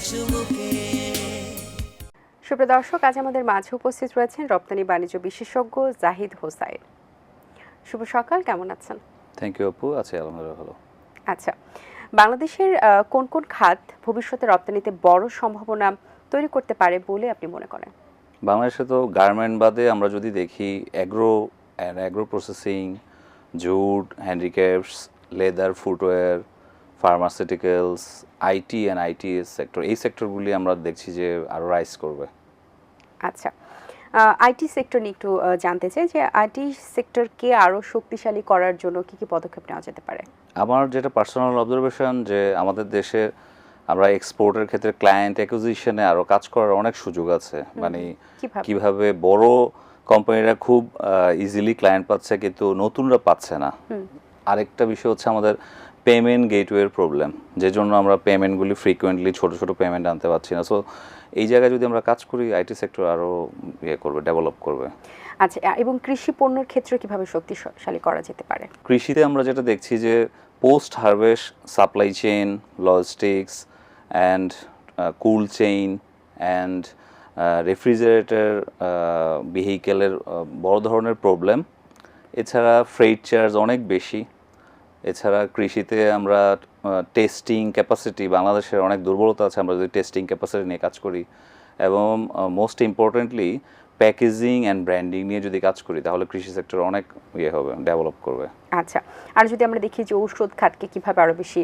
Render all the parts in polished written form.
সুমুখে। সুপ্রিয় দর্শক, আজ আমাদের মাঝে উপস্থিত রয়েছেন রপ্তানি বাণিজ্য বিশেষজ্ঞ জাহিদ হোসাইন। শুভ সকাল, কেমন আছেন? থ্যাংক ইউ আপু, আছি আলহামদুলিল্লাহ ভালো। আচ্ছা, বাংলাদেশের কোন কোন খাত ভবিষ্যতে রপ্তানিতে বড় সম্ভাবনা তৈরি করতে পারে বলে আপনি মনে করেন? বাংলাদেশে তো গার্মেন্ট বাদে আমরা যদি দেখি agro processing, jute, handicrafts, leather, footwear, pharmaceuticals, IT and ITES sector, এই সেক্টরগুলি আমরা দেখছি যে আরও রাইজ করবে। আচ্ছা, আইটি সেক্টর নিয়ে একটু জানতে চাই যে আইটি সেক্টরকে আরও শক্তিশালী করার জন্য কি কি পদক্ষেপ নেওয়া যেতে পারে? আমার যেটা পার্সোনাল অবজারভেশন, যে আমাদের দেশে আমরা এক্সপোর্টের ক্ষেত্রে ক্লায়েন্ট অ্যাকুইজিশনে আরও কাজ করার অনেক সুযোগ আছে। মানে কিভাবে বড় কোম্পানিরা খুব ইজিলি ক্লায়েন্ট পাচ্ছে কিন্তু নতুনরা পাচ্ছে না। আরেকটা বিষয় হচ্ছে আমাদের পেমেন্ট গেটওয়ের প্রবলেম, যে জন্য আমরা পেমেন্টগুলি ফ্রিকোয়েন্টলি ছোট ছোট পেমেন্ট আনতে পারছি না। সো এই জায়গায় যদি আমরা কাজ করি, আইটি সেক্টর আরও করবে, ডেভেলপ করবে। আচ্ছা, এবং কৃষি পণ্যের ক্ষেত্রে কিভাবে শক্তিশালী করা যেতে পারে? কৃষিতে আমরা যেটা দেখছি যে post harvest supply chain, logistics and cool chain and refrigerator ভেহিকেলের বড় ধরনের প্রবলেম। এছাড়া ফ্রেট চার্জ অনেক বেশি। এছাড়া কৃষিতে আমরা টেস্টিং ক্যাপাসিটি, বাংলাদেশের অনেক দুর্বলতা আছে আমরা যদি টেস্টিং ক্যাপাসিটি নিয়ে কাজ করি, এবং most importantly packaging and branding নিয়ে যদি কাজ করি, তাহলে কৃষি সেক্টর অনেক হবে, ডেভেলপ করবে। আচ্ছা, আর যদি আমরা দেখি যে ঔষধ খাতকে কিভাবে আরো বেশি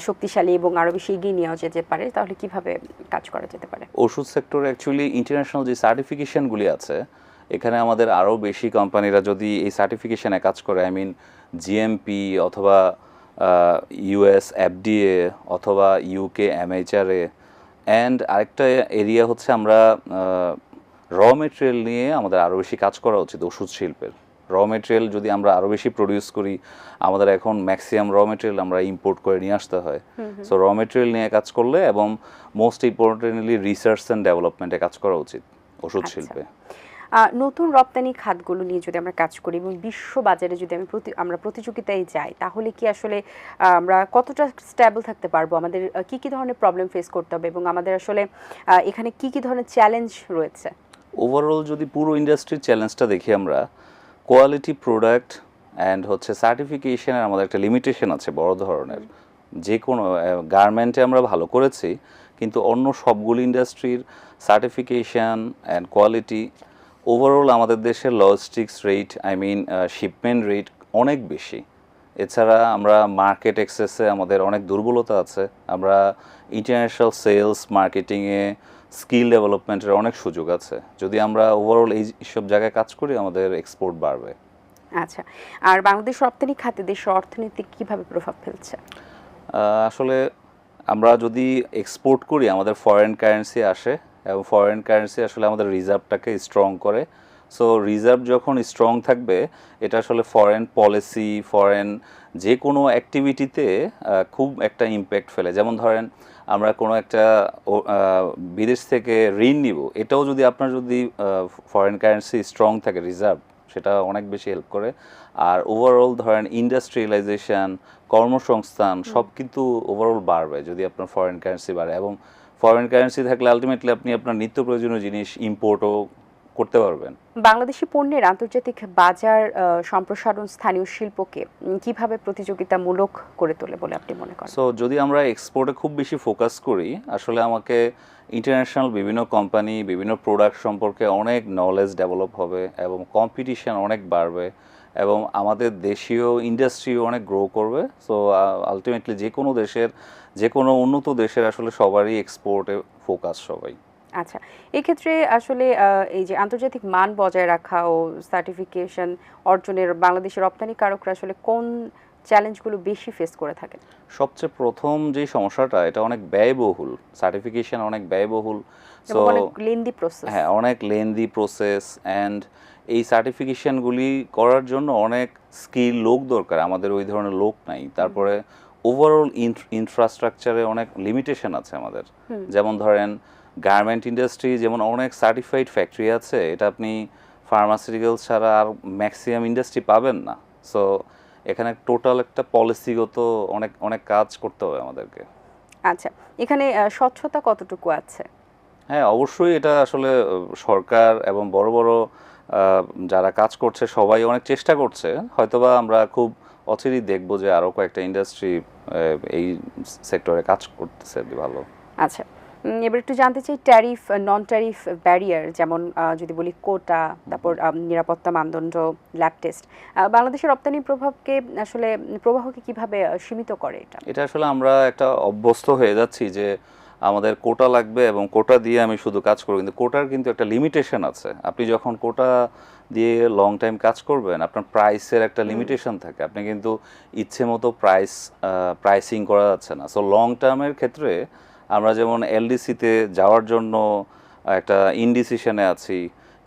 শক্তিশালী এবং আরো বেশি এগিয়ে নেওয়া যেতে পারে, তাহলে কিভাবে কাজ করা যেতে পারে? ওষুধ সেক্টর অ্যাকচুয়ালি ইন্টারন্যাশনাল যে সার্টিফিকেশনগুলি আছে, এখানে আমাদের আরও বেশি কোম্পানিরা যদি এই সার্টিফিকেশনে কাজ করে, আই মিন জিএমপি অথবা ইউএস এফডিএ অথবা ইউকে এমএইচআরএ, অ্যান্ড আরেকটা এরিয়া হচ্ছে আমরা র মেটেরিয়াল নিয়ে আমাদের আরও বেশি কাজ করা উচিত। ওষুধ শিল্পের র মেটেরিয়াল যদি আমরা আরও বেশি প্রডিউস করি, আমাদের এখন ম্যাক্সিমাম র মেটেরিয়াল আমরা ইম্পোর্ট করে নিয়ে আসতে হয়। সো র মেটেরিয়াল নিয়ে কাজ করলে, এবং মোস্ট ইম্পর্টেন্টলি রিসার্চ অ্যান্ড ডেভেলপমেন্টে কাজ করা উচিত ওষুধ শিল্পে। নতুন রপ্তানি খাতগুলো নিয়ে যদি আমরা কাজ করি এবং বিশ্ব বাজারে যদি আমরা প্রতিযোগিতায় যাই, তাহলে কি আসলে আমরা কতটা স্টেবল থাকতে পারবো? আমাদের কি কি ধরনের প্রবলেম ফেস করতে হবে এবং আমাদের আসলে এখানে কি কি ধরনের চ্যালেঞ্জ রয়েছে? ওভারঅল যদি পুরো ইন্ডাস্ট্রির চ্যালেঞ্জটা দেখি আমরা, কোয়ালিটি প্রোডাক্ট অ্যান্ড হচ্ছে সার্টিফিকেশনের আমাদের একটা লিমিটেশন আছে বড় ধরনের। যে কোনো গার্মেন্টে আমরা ভালো করেছি, কিন্তু অন্য সবগুলো ইন্ডাস্ট্রির সার্টিফিকেশন অ্যান্ড কোয়ালিটি, ওভারঅল আমাদের দেশের logistics rate, I mean shipment rate অনেক বেশি। এছাড়া আমরা মার্কেট অ্যাক্সেসে আমাদের অনেক দুর্বলতা আছে। আমরা ইন্টারন্যাশনাল সেলস মার্কেটিংয়ে স্কিল ডেভেলপমেন্টের অনেক সুযোগ আছে। যদি আমরা ওভারঅল এইসব জায়গায় কাজ করি, আমাদের এক্সপোর্ট বাড়বে। আচ্ছা, আর বাংলাদেশ রপ্তানি খাতে দেশের অর্থনীতি কিভাবে প্রভাব ফেলছে? আসলে আমরা যদি এক্সপোর্ট করি, আমাদের ফরেন কারেন্সি আসে, এবং ফরেন কারেন্সি আসলে আমাদের রিজার্ভটাকে স্ট্রং করে। সো রিজার্ভ যখন স্ট্রং থাকবে, এটা আসলে ফরেন পলিসি, ফরেন যে কোনো অ্যাক্টিভিটিতে খুব একটা ইম্প্যাক্ট ফেলে। যেমন ধরেন, আমরা কোনো একটা বিদেশ থেকে ঋণ নিব, এটাও যদি আপনার যদি ফরেন কারেন্সি স্ট্রং থাকে, রিজার্ভ, সেটা অনেক বেশি হেল্প করে। আর ওভারঅল ধরেন ইন্ডাস্ট্রিয়ালাইজেশন, কর্মসংস্থান সব কিন্তু ওভারঅল বাড়বে যদি আপনার ফরেন কারেন্সি বাড়ে। এবং ফরেন কারেন্সি থাকলে আলটিমেটলি আপনি আপনার নিত্য প্রয়োজনীয় জিনিস ইম্পোর্টও করতে পারবেন। বাংলাদেশি পণ্যের আন্তর্জাতিক বাজার সম্প্রসারণ স্থানীয় শিল্পকে কিভাবে প্রতিযোগিতামূলক করে তোলে বলে আপনি মনে করেন? সো যদি আমরা এক্সপোর্টে খুব বেশি ফোকাস করি, আসলে আমাকে ইন্টারন্যাশনাল বিভিন্ন কোম্পানি, বিভিন্ন প্রোডাক্ট সম্পর্কে অনেক নলেজ ডেভেলপ হবে, এবং কম্পিটিশন অনেক বাড়বে, এবং আমাদের দেশীয় ইন্ডাস্ট্রিও অনেক গ্রো করবে। সো আলটিমেটলি যে কোনো উন্নত দেশের আসলে সবারই এক্সপোর্টে ফোকাস সবাই। আচ্ছা, এক্ষেত্রে আসলে এই যে আন্তর্জাতিক মান বজায় রাখা ও সার্টিফিকেশন অর্জনের বাংলাদেশের রপ্তানিকারকরা আসলে কোন চ্যালেঞ্জগুলো বেশি ফেস করে থাকেন? সবচেয়ে প্রথম যে সমস্যাটা, এটা অনেক ব্যয়বহুল। সার্টিফিকেশন অনেক ব্যয়বহুল। সো অনেক লেন্দি প্রসেস। হ্যাঁ, অনেক লেন্দি প্রসেস, অ্যান্ড এই সার্টিফিকেশনগুলি করার জন্য অনেক স্কিল লোক দরকার, আমাদের ওই ধরনের লোক নাই। তারপরে ওভারঅল ইনফ্রাস্ট্রাকচারে অনেক লিমিটেশন আছে আমাদের। যেমন ধরেন, গার্মেন্ট ইন্ডাস্ট্রি যেমন অনেক সার্টিফাইড ফ্যাক্টরি আছে, এটা আপনি ফার্মাসিউটিক্যাল ছাড়া আর ম্যাক্সিমাম ইন্ডাস্ট্রি পাবেন না। সো এখানে টোটাল একটা পলিসিগত অনেক অনেক কাজ করতে হবে আমাদেরকে। আচ্ছা, এখানে স্বচ্ছতা কতটুকু আছে? হ্যাঁ, অবশ্যই এটা আসলে সরকার এবং বড় বড় যারা কাজ করছে সবাই অনেক চেষ্টা করছে। হয়তোবা আমরা খুব অচিরেই দেখব যে আরো কয়েকটা ইন্ডাস্ট্রি এই সেক্টরে কাজ করতেছে ভালো। আচ্ছা, এবার একটু জানতে চাই ট্যারিফ, নন ট্যারিফ ব্যারিয়ার, যেমন যদি বলি কোটা, তারপর নিরাপত্তা মানদণ্ড, ল্যাব টেস্ট, বাংলাদেশের রপ্তানি প্রবাহকে কিভাবে সীমিত করে এটা? এটা আসলে আমরা একটা অভ্যস্ত হয়ে যাচ্ছি যে আমাদের কোটা লাগবে এবং কোটা দিয়ে আমি শুধু কাজ করব, কিন্তু কোটার কিন্তু একটা লিমিটেশন আছে। আপনি যখন কোটা দিয়ে লং টাইম কাজ করবেন, আপনার প্রাইসের একটা লিমিটেশন থাকে। আপনি কিন্তু ইচ্ছে মতো প্রাইসিং করা যাচ্ছে না। সো লং টার্মের ক্ষেত্রে আমরা যেমন এলডিসিতে যাওয়ার জন্য একটা ইনডিসিশনে আছি,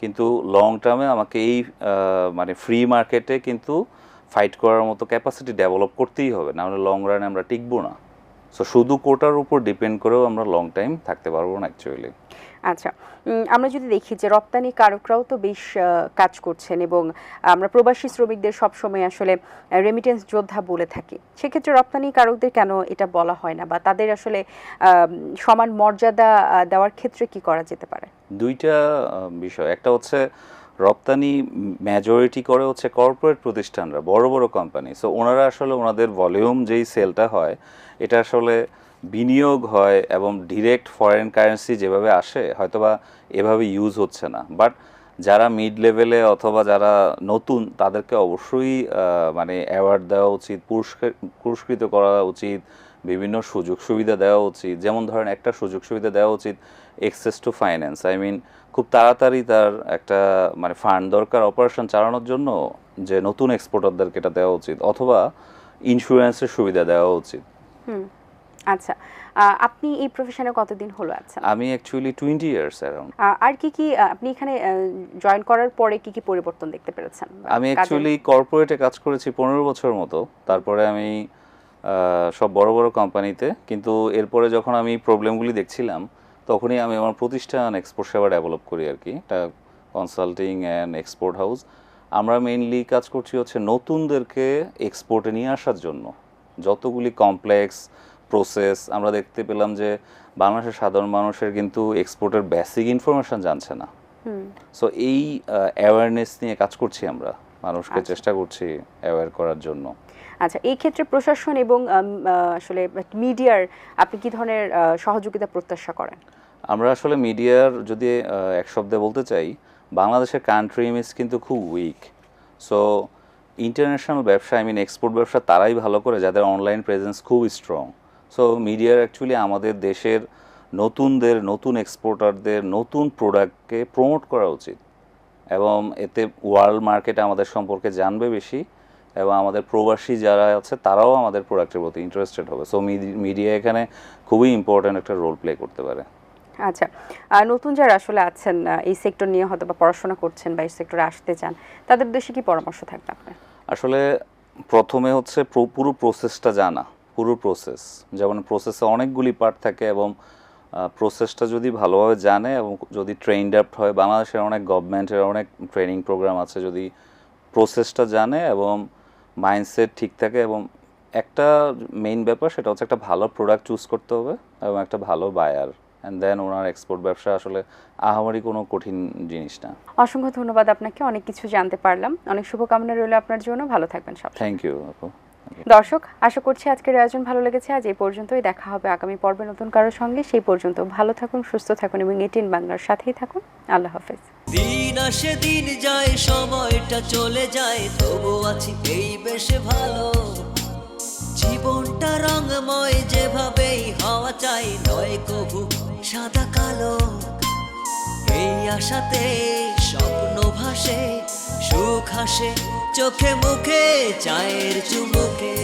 কিন্তু লং টার্মে আমাকে এই মানে ফ্রি মার্কেটে কিন্তু ফাইট করার মতো ক্যাপাসিটি ডেভেলপ করতেই হবে, নাহলে লং রানে আমরা টিকবো না। সো শুধু কোটার উপর ডিপেন্ড করেও আমরা লং টাইম থাকতে পারবো না অ্যাকচুয়ালি। আচ্ছা, আমরা যদি দেখি যে রপ্তানি কারকরাও তো বেশ কাজ করছেন, এবং আমরা প্রবাসী শ্রমিকদের সবসময় আসলে রেমিটেন্স যোদ্ধা বলে থাকি। সেক্ষেত্রে রপ্তানি কারকদের কেন এটা বলা হয় না, বা তাদের আসলে সমান মর্যাদা দেওয়ার ক্ষেত্রে কি করা যেতে পারে? দুইটা বিষয়, একটা হচ্ছে রপ্তানি মেজরিটি করে হচ্ছে কর্পোরেট প্রতিষ্ঠানরা, বড় বড় কোম্পানি। সো ওনারা আসলে ওনাদের ভলিউম যেই সেলটা হয়, এটা আসলে বিনিয়োগ হয় এবং ডিরেক্ট ফরেন কারেন্সি যেভাবে আসে হয়তোবা এভাবে ইউজ হচ্ছে না। বাট যারা মিড লেভেলে অথবা যারা নতুন, তাদেরকে অবশ্যই মানে অ্যাওয়ার্ড দেওয়া উচিত, পুরস্কৃত করা উচিত, বিভিন্ন সুযোগ সুবিধা দেওয়া উচিত। যেমন ধরেন একটা সুযোগ সুবিধা দেওয়া উচিত access to finance. I mean খুব তাড়াতাড়ি তার একটা মানে ফান্ড দরকার অপারেশন চালানোর জন্য, যে নতুন এক্সপোর্টারদেরকে এটা দেওয়া উচিত, অথবা ইন্স্যুরেন্সের সুবিধা দেওয়া উচিত। আচ্ছা, আপনি এই প্রফেশনে কতদিন হলো আছেন? আমি অ্যাকচুয়ালি 20 ইয়ার্স অ্যারাউন্ড। আর কি আপনি এখানে জয়েন করার পরে কি পরিবর্তন দেখতে পেরেছেন? আমি অ্যাকচুয়ালি কর্পোরেটে কাজ করেছি 15 বছর মতো। তারপরে আমি সব বড় বড় কোম্পানিতে, কিন্তু এরপরে যখন আমি প্রবলেমগুলি দেখছিলাম, তখনই আমি আমার প্রতিষ্ঠান এক্সপোর্ট সেবা ডেভেলপ করি আর কি, এটা কনসাল্টিং অ্যান্ড এক্সপোর্ট হাউস। আমরা মেইনলি কাজ করছি হচ্ছে নতুনদেরকে এক্সপোর্টে নিয়ে আসার জন্য। যতগুলি কমপ্লেক্স প্রসেস আমরা দেখতে পেলাম যে বাংলাদেশের সাধারণ মানুষের কিন্তু এক্সপোর্টের বেসিক ইনফরমেশন জানছে না। সো এই অ্যাওয়ারনেস নিয়ে কাজ করছি আমরা, মানুষকে চেষ্টা করছি অ্যাওয়্যার করার জন্য। আচ্ছা, এই ক্ষেত্রে প্রশাসন এবং আসলে মিডিয়ার আপনি কি ধরনের সহযোগিতা প্রত্যাশা করেন? আমরা আসলে মিডিয়ার যদি এক শব্দে বলতে চাই, বাংলাদেশের কান্ট্রি ইমেজ কিন্তু খুব উইক। সো ইন্টারন্যাশনাল ব্যবসা, আই মিন এক্সপোর্ট ব্যবসা তারাই ভালো করে যাদের অনলাইন প্রেজেন্স খুব স্ট্রং। সো মিডিয়ার অ্যাকচুয়ালি আমাদের দেশের নতুনদের, নতুন এক্সপোর্টারদের নতুন প্রোডাক্টকে প্রমোট করা উচিত, এবং এতে ওয়ার্ল্ড মার্কেটে আমাদের সম্পর্কে জানবে বেশি, এবং আমাদের প্রবাসী যারা আছে তারাও আমাদের প্রোডাক্টের প্রতি ইন্টারেস্টেড হবে। সো মিডিয়া এখানে খুবই ইম্পর্ট্যান্ট একটা রোল প্লে করতে পারে। আচ্ছা, নতুন যারা আসলে আছেন, এই সেক্টর নিয়ে হয়তো বা পড়াশোনা করছেন বা এই সেক্টরে আসতে চান, তাদের উদ্দেশ্যে কি পরামর্শ থাকবে আপনার? আসলে প্রথমে হচ্ছে পুরো প্রসেসটা জানা, পুরো প্রসেস, যেমন প্রসেসে অনেকগুলি পার্ট থাকে, এবং প্রসেসটা যদি ভালোভাবে জানে এবং যদি ট্রেইনড আপ হয়, বাংলাদেশের অনেক গভর্নমেন্টের অনেক ট্রেনিং প্রোগ্রাম আছে, যদি প্রসেসটা জানে এবং মাইন্ডসেট ঠিক থাকে, এবং একটা মেইন ব্যাপার সেটা হচ্ছে একটা ভালো প্রোডাক্ট চুজ করতে হবে এবং একটা ভালো বায়ার, অ্যান্ড দেন ওনার এক্সপোর্ট ব্যবসা আসলে আহামরি কোনো কঠিন জিনিস না। অসংখ্য ধন্যবাদ আপনাকে, অনেক কিছু জানতে পারলাম। অনেক শুভকামনা রইল আপনার জন্য, ভালো থাকবেন সব। থ্যাংক ইউ আপু। দর্শক, আশা করছি আজকের আয়োজন ভালো লেগেছে। আজ এই পর্যন্তই, দেখা হবে আগামী পর্বে নতুন কারোর সঙ্গে। সেই পর্যন্ত ভালো থাকুন, সুস্থ থাকুন এবং এটিএন বাংলার সাথেই থাকুন। আল্লাহ হাফেজ। দিন আসে দিন যায়, সময়টা চলে যায়, তবু আছি এই বেশ ভালো। জীবনটা রঙময়, যেভাবেই হওয়া চাই, নয় কভু সাদা কালো। এই আশাতে স্বপ্ন ভাসে, সুখ হাসে চোখে মুখে, চায়ের চুমুকে।